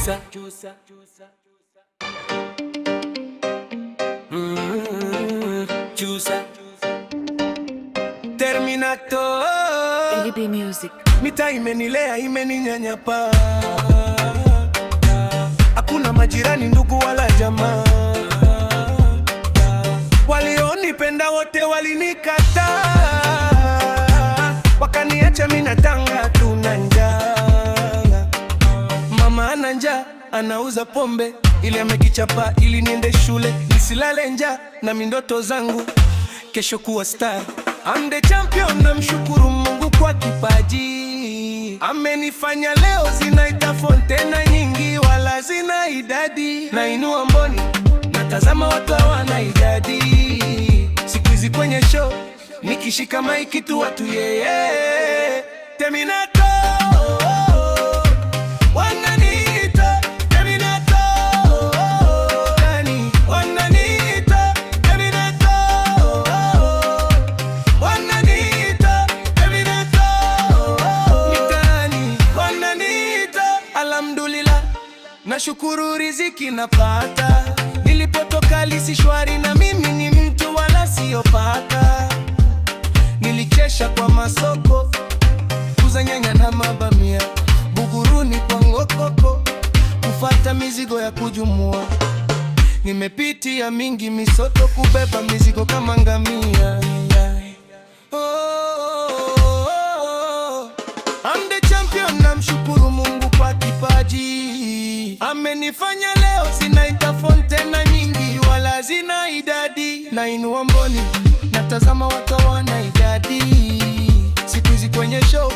Chusa. Chusa. Terminator. AB Music. Mita imenilea, imeninyanyapa. Hakuna majirani, ndugu wala jamaa. Walionipenda wote walinikataa, wakaniacha mimi natanga tu na njaa. Mama ana njaa, anauza pombe ili amekichapa ili niende shule nisilale njaa, na mindoto zangu kesho kuwa star. I'm the champion, namshukuru Mungu kwa kipaji amenifanya leo. Zinaita fontena nyingi wala zina idadi, nainua mboni natazama watu hawana idadi. Siku hizi kwenye show nikishika maiki tu watu yeye Terminator. Alhamdulillah, nashukuru riziki napata. Nilipotoka lisi shwari, na mimi ni mtu wala siopaka. Nilichesha kwa masoko, kuza nyanya na mabamia, Buguruni kwa ngokoko, kufata mizigo ya kujumua. Nimepitia mingi misoto, kubeba mizigo kama ngamia. I'm the champion, namshukuru Mungu kwa kipaji amenifanya leo. Zinaita fontena nyingi wala zina idadi, nainua mboni natazama watu hawana idadi. Siku hizi kwenye show